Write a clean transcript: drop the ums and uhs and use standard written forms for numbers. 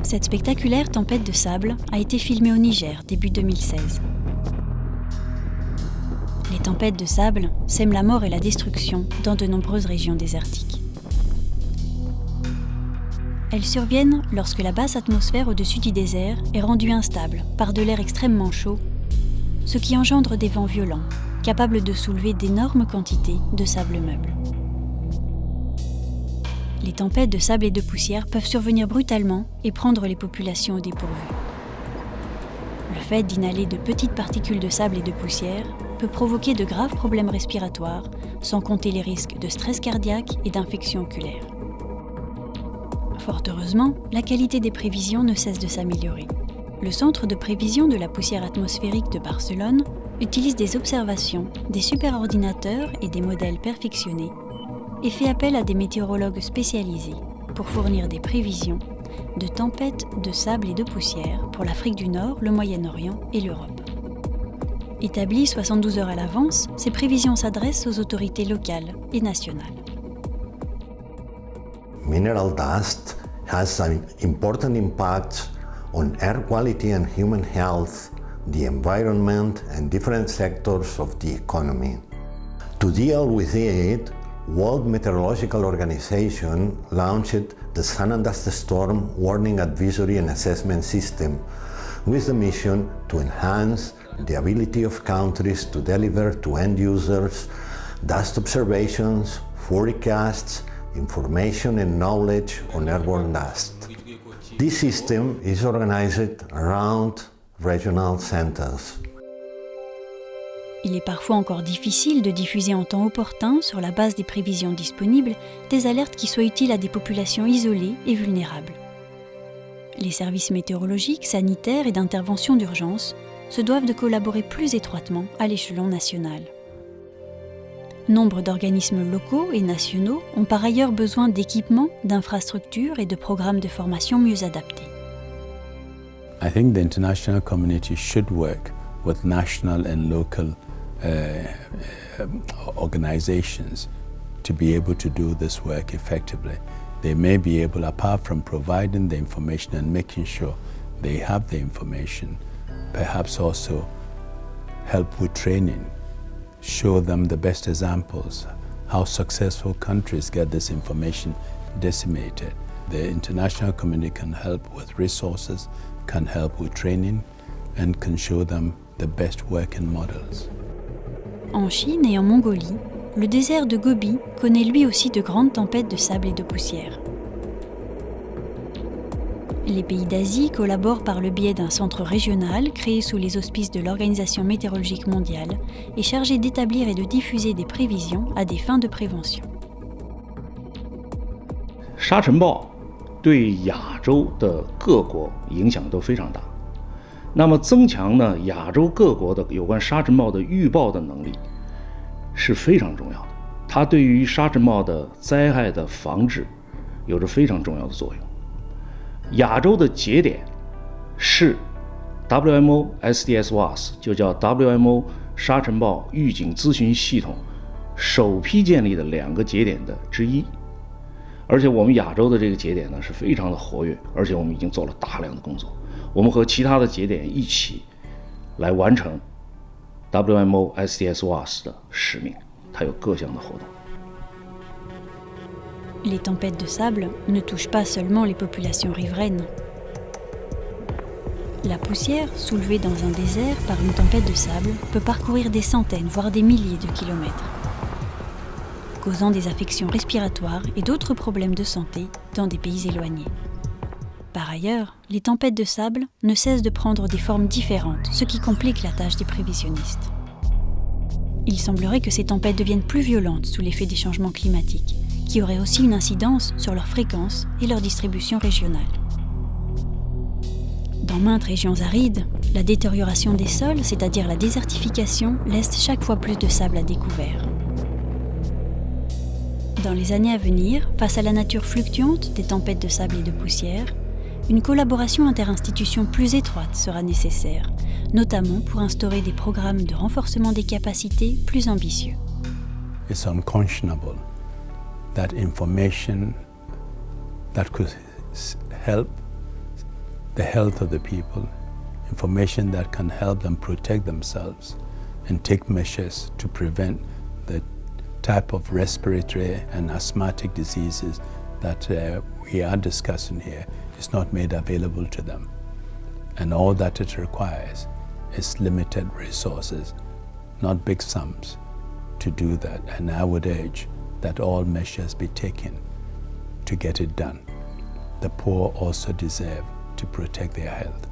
Cette spectaculaire tempête de sable a été filmée au Niger début 2016. Les tempêtes de sable sèment la mort et la destruction dans de nombreuses régions désertiques. Elles surviennent lorsque la basse atmosphère au-dessus du désert est rendue instable par de l'air extrêmement chaud, ce qui engendre des vents violents, capables de soulever d'énormes quantités de sable meuble. Les tempêtes de sable et de poussière peuvent survenir brutalement et prendre les populations au dépourvu. Le fait d'inhaler de petites particules de sable et de poussière peut provoquer de graves problèmes respiratoires, sans compter les risques de stress cardiaque et d'infections oculaires. Fort heureusement, la qualité des prévisions ne cesse de s'améliorer. Le Centre de prévision de la poussière atmosphérique de Barcelone utilise des observations, des superordinateurs et des modèles perfectionnés et fait appel à des météorologues spécialisés pour fournir des prévisions de tempêtes de sable et de poussière pour l'Afrique du Nord, le Moyen-Orient et l'Europe. Établies 72 heures à l'avance, ces prévisions s'adressent aux autorités locales et nationales. Mineral dust has an important impact on air quality and human health, the environment, and different sectors of the economy. To deal with it, World Meteorological Organization launched the Sun and Dust Storm Warning Advisory and Assessment System with the mission to enhance the ability of countries to deliver to end users dust observations, forecasts, information and knowledge on airborne dust. This system is organized around regional centers. Il est parfois encore difficile de diffuser en temps opportun, sur la base des prévisions disponibles, des alertes qui soient utiles à des populations isolées et vulnérables. Les services météorologiques, sanitaires et d'intervention d'urgence se doivent de collaborer plus étroitement à l'échelon national. Nombre d'organismes locaux et nationaux ont par ailleurs besoin d'équipements, d'infrastructures et de programmes de formation mieux adaptés. I think the international community should work with national and local organizations to be able to do this work effectively. They may be able, apart from providing the information and making sure they have the information, perhaps also help with training, show them the best examples, how successful countries get this information disseminated. The international community can help with resources, can help with training, and can show them the best working models. En Chine et en Mongolie, le désert de Gobi connaît lui aussi de grandes tempêtes de sable et de poussière. Les pays d'Asie collaborent par le biais d'un centre régional créé sous les auspices de l'Organisation météorologique mondiale et chargé d'établir et de diffuser des prévisions à des fins de prévention. 沙尘暴对亚洲的各国影响都非常大。那么增强呢亚洲各国的有关沙尘暴的预报的能力是非常重要的，它对于沙尘暴的灾害的防治有着非常重要的作用。亚洲的节点是 WMO SDS-WAS， 就叫 WMO 沙尘暴预警咨询系统首批建立的2个节点的之一。而且我们亚洲的这个节点呢是非常的活跃，而且我们已经做了大量的工作。我们和其他的节点一起来完成 WMO SDS-WAS 的使命，它有各项的活动。 Les tempêtes de sable ne touchent pas seulement les populations riveraines. La poussière, soulevée dans un désert par une tempête de sable, peut parcourir des centaines, voire des milliers de kilomètres, causant des affections respiratoires et d'autres problèmes de santé dans des pays éloignés. Par ailleurs, les tempêtes de sable ne cessent de prendre des formes différentes, ce qui complique la tâche des prévisionnistes. Il semblerait que ces tempêtes deviennent plus violentes sous l'effet des changements climatiques, qui auraient aussi une incidence sur leur fréquence et leur distribution régionale. Dans maintes régions arides, la détérioration des sols, c'est-à-dire la désertification, laisse chaque fois plus de sable à découvert. Dans les années à venir, face à la nature fluctuante des tempêtes de sable et de poussière, une collaboration interinstitutions plus étroite sera nécessaire, notamment pour instaurer des programmes de renforcement des capacités plus ambitieux. It's unconscionable that information that could help the health of the people, information that can help them protect themselves and take measures to prevent the type of respiratory and asthmatic diseases that we are discussing here is not made available to them. And all that it requires is limited resources, not big sums, to do that. And I would urge that all measures be taken to get it done. The poor also deserve to protect their health.